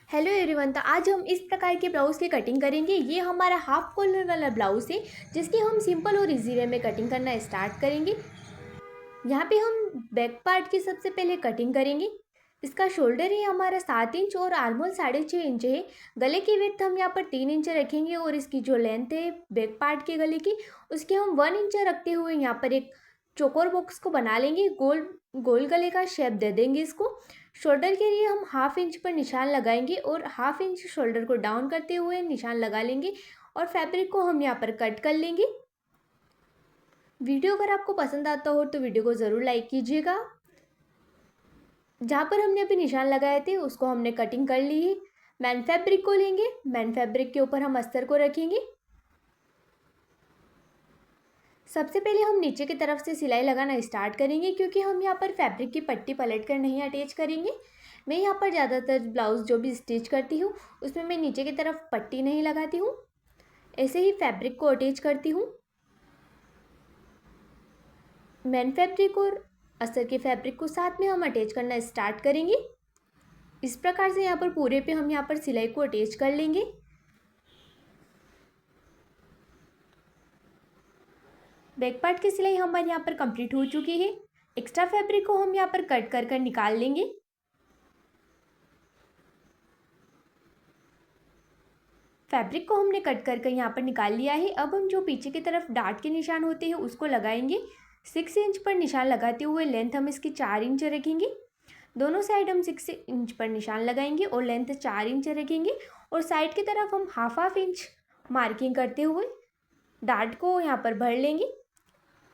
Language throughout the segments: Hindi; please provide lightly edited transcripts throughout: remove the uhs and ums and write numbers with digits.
Hello everyone. तो आज हम इस प्रकार के ब्लाउज़ की कटिंग करेंगे। ये हमारा हाफ कॉलर वाला ब्लाउज़ है जिसकी हम सिंपल और इजी वे में कटिंग करना स्टार्ट करेंगे। यहाँ पे हम बैक पार्ट की सबसे पहले कटिंग करेंगे। इसका शोल्डर है हमारा 7 इंच और आर्मोल 6.5 इंच है। गले की विड्थ हम यहाँ पर 3 इंच रखेंगे और इसकी जो लेंथ है बैक पार्ट के गले की उसके हम 1 इंच रखते हुए यहाँ पर एक चौकोर बॉक्स को बना लेंगे। गोल गोल गले का शेप दे देंगे इसको। शोल्डर के लिए हम हाफ इंच पर निशान लगाएंगे और हाफ इंच शोल्डर को डाउन करते हुए निशान लगा लेंगे और फैब्रिक को हम यहाँ पर कट कर लेंगे। वीडियो अगर आपको पसंद आता हो तो वीडियो को ज़रूर लाइक कीजिएगा। जहाँ पर हमने अभी निशान लगाए थे उसको हमने कटिंग कर ली है। मैन फैब्रिक को लेंगे, मैन फैब्रिक के ऊपर हम अस्तर को रखेंगे। सबसे पहले हम नीचे की तरफ से सिलाई लगाना स्टार्ट करेंगे क्योंकि हम यहाँ पर फैब्रिक की पट्टी पलट कर नहीं अटैच करेंगे। मैं यहाँ पर ज़्यादातर ब्लाउज़ जो भी स्टिच करती हूँ उसमें मैं नीचे की तरफ पट्टी नहीं लगाती हूँ, ऐसे ही फैब्रिक को अटैच करती हूँ। मैन फैब्रिक और अस्तर के फैब्रिक को साथ में हम अटैच करना स्टार्ट करेंगे। इस प्रकार से यहाँ पर पूरे पे हम यहाँ पर सिलाई को अटैच कर लेंगे। बैक पार्ट की सिलाई हमारे यहाँ पर कंप्लीट हो चुकी है। एक्स्ट्रा फैब्रिक को हम यहाँ पर कट कर कर निकाल लेंगे। फैब्रिक को हमने कट कर कर यहाँ पर निकाल लिया है। अब हम जो पीछे की तरफ डार्ट के निशान होते हैं उसको लगाएंगे। 6 इंच पर निशान लगाते हुए लेंथ हम इसकी 4 इंच रखेंगे। दोनों साइड हम 6 इंच पर निशान लगाएंगे और लेंथ 4 इंच रखेंगे और साइड की तरफ हम हाफ इंच मार्किंग करते हुए डार्ट को यहाँ पर भर लेंगे।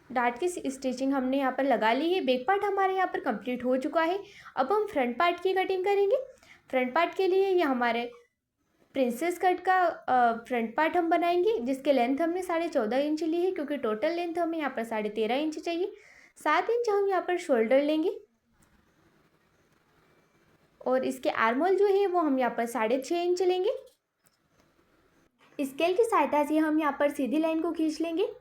डार्ट की स्टिचिंग हमने यहाँ पर लगा ली है। बैक पार्ट हमारे यहाँ पर कंप्लीट हो चुका है। अब हम फ्रंट पार्ट की कटिंग करेंगे। फ्रंट पार्ट के लिए ये हमारे प्रिंसेस कट का फ्रंट पार्ट हम बनाएंगे जिसके लेंथ हमने 14.5 इंच ली है क्योंकि टोटल लेंथ हमें यहाँ पर 13.5 इंच चाहिए। 7 इंच हम यहाँ पर शोल्डर लेंगे और इसके आर्मोल जो है वो हम यहाँ पर 6.5 इंच लेंगे। स्केल की सहायता से हम यहाँ पर सीधी लाइन को खींच लेंगे।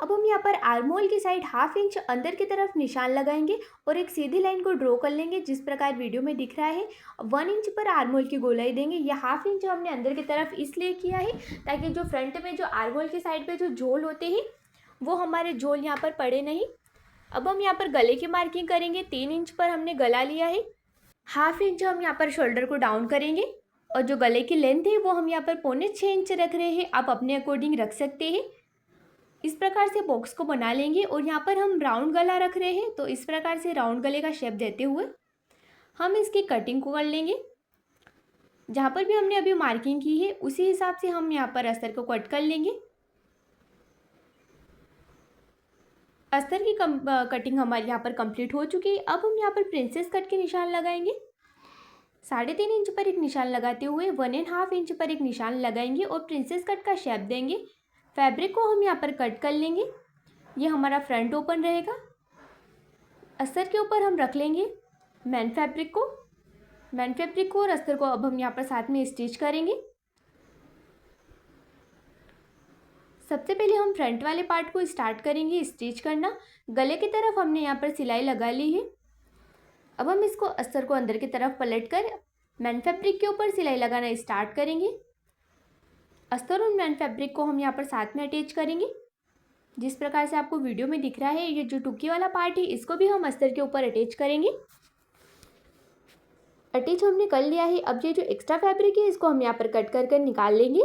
अब हम यहाँ पर आर्मोल की साइड हाफ इंच अंदर की तरफ निशान लगाएंगे और एक सीधी लाइन को ड्रॉ कर लेंगे जिस प्रकार वीडियो में दिख रहा है। 1 इंच पर आर्मोल की गोलाई देंगे। यह हाफ इंच हमने अंदर की तरफ इसलिए किया है ताकि जो फ्रंट में जो आर्मोल की साइड पे जो झोल होते हैं वो हमारे झोल यहाँ पर पड़े नहीं। अब हम यहाँ पर गले की मार्किंग करेंगे। 3 इंच पर हमने गला लिया है। हाफ इंच हम यहाँ पर शोल्डर को डाउन करेंगे और जो गले की लेंथ है वो हम यहाँ पर 6.25 इंच रख रहे हैं। आप अपने अकॉर्डिंग रख सकते हैं। इस प्रकार से बॉक्स को बना लेंगे और यहाँ पर हम राउंड गला रख रहे हैं तो इस प्रकार से राउंड गले का शेप देते हुए हम इसकी कटिंग को कर लेंगे। जहाँ पर भी हमने अभी मार्किंग की है उसी हिसाब से हम यहाँ पर अस्तर को कट कर लेंगे। अस्तर की कटिंग हमारे यहाँ पर कंप्लीट हो चुकी है। अब हम यहाँ पर प्रिंसेस कट के निशान लगाएंगे। 3.5 इंच पर एक निशान लगाते हुए 1.5 इंच पर एक निशान लगाएंगे और प्रिंसेस कट का शेप देंगे। फैब्रिक को हम यहाँ पर कट कर लेंगे। ये हमारा फ्रंट ओपन रहेगा। अस्तर के ऊपर हम रख लेंगे मैन फैब्रिक को और अस्तर को अब हम यहाँ पर साथ में स्टिच करेंगे। सबसे पहले हम फ्रंट वाले पार्ट को स्टार्ट करेंगे स्टिच करना। गले की तरफ हमने यहाँ पर सिलाई लगा ली है। अब हम इसको अस्तर को अंदर की तरफ पलट कर मैन फैब्रिक के ऊपर सिलाई लगाना स्टार्ट करेंगे। अस्तर और मैन फैब्रिक को हम यहाँ पर साथ में अटैच करेंगे जिस प्रकार से आपको वीडियो में दिख रहा है। ये जो टुकी वाला पार्ट है इसको भी हम अस्तर के ऊपर अटैच करेंगे। अटैच हमने कर लिया है। अब ये जो एक्स्ट्रा फैब्रिक है इसको हम यहाँ पर कट कर कर निकाल लेंगे।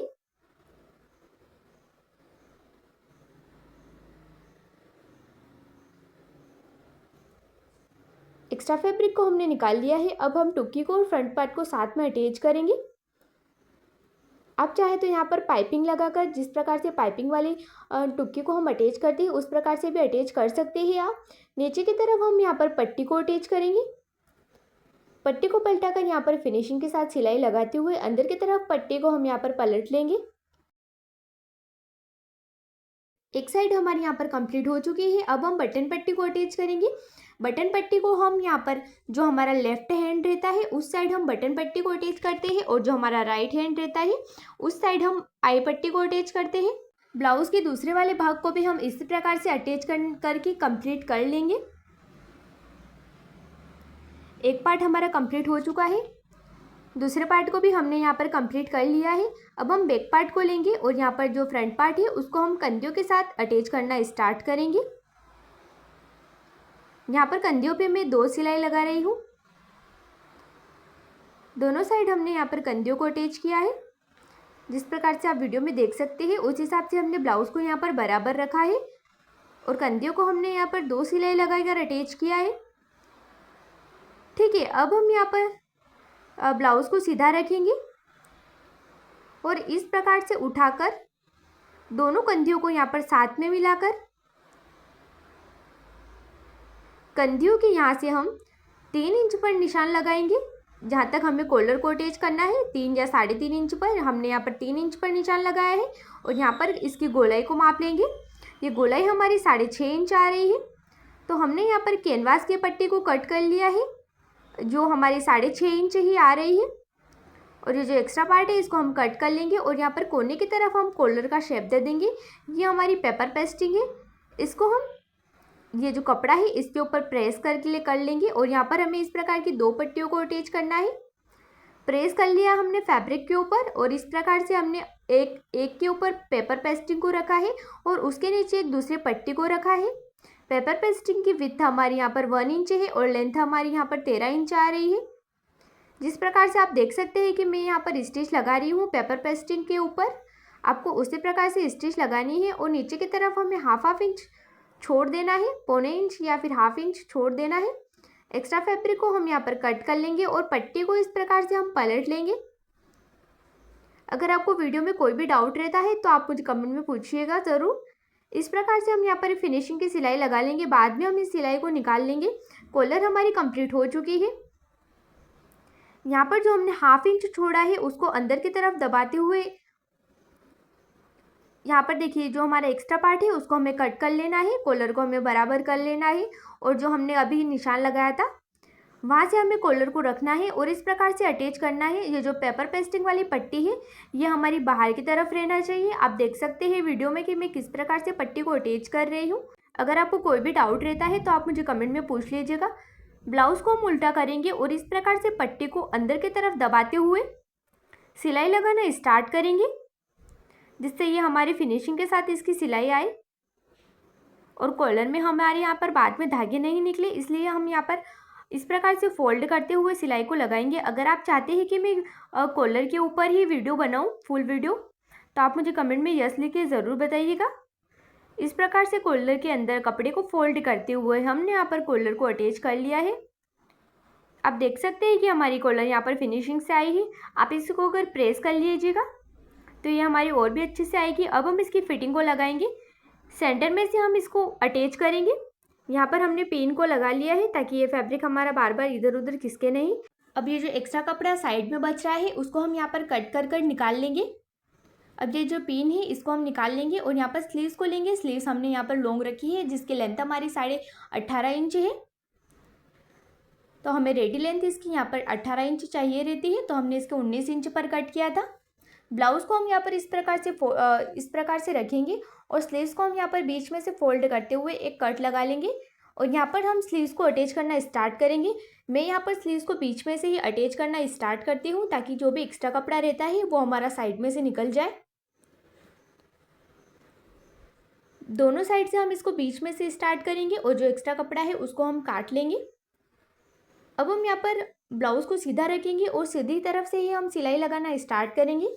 एक्स्ट्रा फैब्रिक को हमने निकाल लिया है। अब हम टुकी को और फ्रंट पार्ट को साथ में अटैच करेंगे। आप चाहे तो यहाँ पर पाइपिंग लगाकर जिस प्रकार से पाइपिंग वाली टुक्की को हम अटैच करते हैं उस प्रकार से भी अटैच कर सकते हैं आप। नीचे की तरफ हम यहाँ पर पट्टी को अटैच करेंगे। पट्टी को पलटाकर यहाँ पर फिनिशिंग के साथ सिलाई लगाते हुए अंदर की तरफ पट्टी को हम यहाँ पर पलट लेंगे। एक साइड हमारी यहाँ पर कंप्लीट हो चुकी है। अब हम बटन पट्टी को अटैच करेंगे। बटन पट्टी को हम यहाँ पर जो हमारा लेफ्ट हैंड रहता है उस साइड हम बटन पट्टी को अटैच करते हैं और जो हमारा राइट हैंड रहता है उस साइड हम आई पट्टी को अटैच करते हैं। ब्लाउज के दूसरे वाले भाग को भी हम इसी प्रकार से अटैच करके कंप्लीट कर लेंगे। एक पार्ट हमारा कंप्लीट हो चुका है। दूसरे पार्ट को भी हमने यहाँ पर कंप्लीट कर लिया है। अब हम बैक पार्ट को लेंगे और यहाँ पर जो फ्रंट पार्ट है उसको हम कंधियों के साथ अटैच करना स्टार्ट करेंगे। यहाँ पर कंधियों पे मैं 2 सिलाई लगा रही हूँ। दोनों साइड हमने यहाँ पर कंधियों को अटैच किया है। जिस प्रकार से आप वीडियो में देख सकते हैं उस हिसाब से हमने ब्लाउज को यहाँ पर बराबर रखा है और कंधियों को हमने यहाँ पर 2 सिलाई लगाकर अटैच किया है। ठीक है, अब हम यहाँ पर ब्लाउज को सीधा रखेंगे और इस प्रकार से उठाकर दोनों कंधियों को यहाँ पर साथ में मिलाकर कंधियों के यहाँ से हम 3 इंच पर निशान लगाएंगे। जहाँ तक हमें कॉलर को अटैच करना है 3 या 3.5 इंच पर, हमने यहाँ पर 3 इंच पर निशान लगाया है और यहाँ पर इसकी गोलाई को माप लेंगे। ये गोलाई हमारी 6.5 इंच आ रही है। तो हमने यहाँ पर कैनवास के पट्टी को कट कर लिया है जो हमारी 6.5 इंच ही आ रही है और ये जो एक्स्ट्रा पार्ट है इसको हम कट कर लेंगे और यहाँ पर कोने की तरफ हम कॉलर का शेप दे देंगे। ये हमारी पेपर पेस्टिंग है, इसको हम ये जो कपड़ा है इसके ऊपर प्रेस करके कर लेंगे और यहाँ पर हमें इस प्रकार की 2 पट्टियों को अटैच करना है। प्रेस कर लिया हमने फैब्रिक के ऊपर और इस प्रकार से हमने एक के ऊपर पेपर पेस्टिंग को रखा है और उसके नीचे एक दूसरी पट्टी को रखा है। पेपर पेस्टिंग की विड्थ हमारी यहाँ पर 1 इंच है और लेंथ हमारी यहाँ पर 13 इंच आ रही है। जिस प्रकार से आप देख सकते हैं कि मैं यहाँ पर स्टिच लगा रही हूँ पेपर पेस्टिंग के ऊपर, आपको उसी प्रकार से स्टिच लगानी है और नीचे की तरफ हमें हाफ इंच छोड़ देना है, 1/4 इंच या फिर हाफ इंच छोड़ देना है। एक्स्ट्रा फैब्रिक को हम यहाँ पर कट कर लेंगे और पट्टी को इस प्रकार से हम पलट लेंगे। अगर आपको वीडियो में कोई भी डाउट रहता है तो आप मुझे कमेंट में पूछिएगा ज़रूर। इस प्रकार से हम यहाँ पर फिनिशिंग की सिलाई लगा लेंगे, बाद में हम इस सिलाई को निकाल लेंगे। कॉलर हमारी कंप्लीट हो चुकी है। यहाँ पर जो हमने हाफ इंच छोड़ा है उसको अंदर की तरफ दबाते हुए यहाँ पर देखिए जो हमारा एक्स्ट्रा पार्ट है उसको हमें कट कर लेना है, कॉलर को हमें बराबर कर लेना है और जो हमने अभी निशान लगाया था वहाँ से हमें कॉलर को रखना है और इस प्रकार से अटैच करना है। ये जो पेपर पेस्टिंग वाली पट्टी है ये हमारी बाहर की तरफ रहना चाहिए। आप देख सकते हैं वीडियो में कि मैं किस प्रकार से पट्टी को अटैच कर रही हूँ। अगर आपको कोई भी डाउट रहता है तो आप मुझे कमेंट में पूछ लीजिएगा। ब्लाउज को हम उल्टा करेंगे और इस प्रकार से पट्टी को अंदर की तरफ दबाते हुए सिलाई लगाना स्टार्ट करेंगे, जिससे ये हमारी फिनिशिंग के साथ इसकी सिलाई आए। और कॉलर में हमारे यहाँ पर बाद में धागे नहीं निकले, इसलिए हम यहाँ पर इस प्रकार से फोल्ड करते हुए सिलाई को लगाएंगे। अगर आप चाहते हैं कि मैं कॉलर के ऊपर ही वीडियो बनाऊँ फुल वीडियो, तो आप मुझे कमेंट में यस लिख के ज़रूर बताइएगा। इस प्रकार से कॉलर के अंदर कपड़े को फोल्ड करते हुए हमने यहाँ पर कॉलर को अटैच कर लिया है। आप देख सकते हैं कि हमारी कॉलर यहाँ पर फिनिशिंग से आई है। आप इसको अगर प्रेस कर लीजिएगा तो ये हमारी और भी अच्छे से आएगी। अब हम इसकी फिटिंग को लगाएंगे। सेंटर में से हम इसको अटैच करेंगे। यहाँ पर हमने पिन को लगा लिया है ताकि ये फैब्रिक हमारा बार बार इधर उधर खिसके नहीं। अब ये जो एक्स्ट्रा कपड़ा साइड में बच रहा है उसको हम यहाँ पर कट कर निकाल लेंगे। अब ये जो पिन है इसको हम निकाल लेंगे और यहाँ पर स्लीव्स को लेंगे। स्लीव्स हमने यहाँ पर लॉन्ग रखी है जिसकी लेंथ हमारी 18.5 इंच है। तो हमें रेडी लेंथ इसकी यहाँ पर 18 इंच चाहिए रहती है, तो हमने इसको 19 इंच पर कट किया था। ब्लाउज़ को हम यहाँ पर इस प्रकार से रखेंगे और स्लीव्स को हम यहाँ पर बीच में से फोल्ड करते हुए एक कट लगा लेंगे और यहाँ पर हम स्लीव्स को अटैच करना स्टार्ट करेंगे। मैं यहाँ पर स्लीव्स को बीच में से ही अटैच करना स्टार्ट करती हूँ ताकि जो भी एक्स्ट्रा कपड़ा रहता है वो हमारा साइड में से निकल जाए। दोनों साइड से हम इसको बीच में से स्टार्ट करेंगे और जो एक्स्ट्रा कपड़ा है उसको हम काट लेंगे। अब हम यहाँ पर ब्लाउज़ को सीधा रखेंगे और सीधी तरफ से ही हम सिलाई लगाना स्टार्ट करेंगे।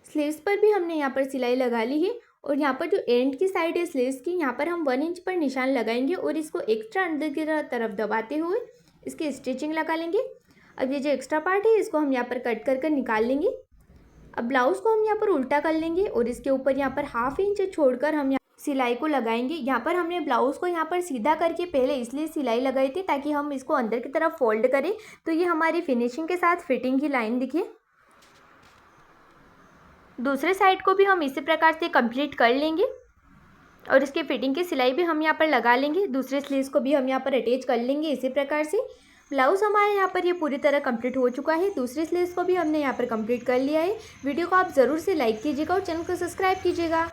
स्लीव्स पर भी हमने यहाँ पर सिलाई लगा ली है और यहाँ पर जो एंड की साइड है स्लीव्स की, यहाँ पर हम 1 इंच पर निशान लगाएंगे और इसको एक्स्ट्रा अंदर की तरफ दबाते हुए इसकी स्टिचिंग लगा लेंगे। अब ये जो एक्स्ट्रा पार्ट है इसको हम यहाँ पर कट कर निकाल लेंगे। अब ब्लाउज़ को हम यहाँ पर उल्टा कर लेंगे और इसके ऊपर यहाँ पर हाफ इंच छोड़कर हम सिलाई को लगाएंगे। यहाँ पर हमने ब्लाउज़ को यहाँ पर सीधा करके पहले इसलिए सिलाई लगाई थी ताकि हम इसको अंदर की तरफ फोल्ड करें तो ये हमारी फिनिशिंग के साथ फिटिंग की लाइन दिखे। दूसरे साइड को भी हम इसी प्रकार से कंप्लीट कर लेंगे और इसके फिटिंग की सिलाई भी हम यहाँ पर लगा लेंगे। दूसरे स्लीव्स को भी हम यहाँ पर अटैच कर लेंगे इसी प्रकार से। ब्लाउज़ हमारे यहाँ पर ये पूरी तरह कंप्लीट हो चुका है। दूसरे स्लीव्स को भी हमने यहाँ पर कंप्लीट कर लिया है। वीडियो को आप ज़रूर से लाइक कीजिएगा और चैनल को सब्सक्राइब कीजिएगा।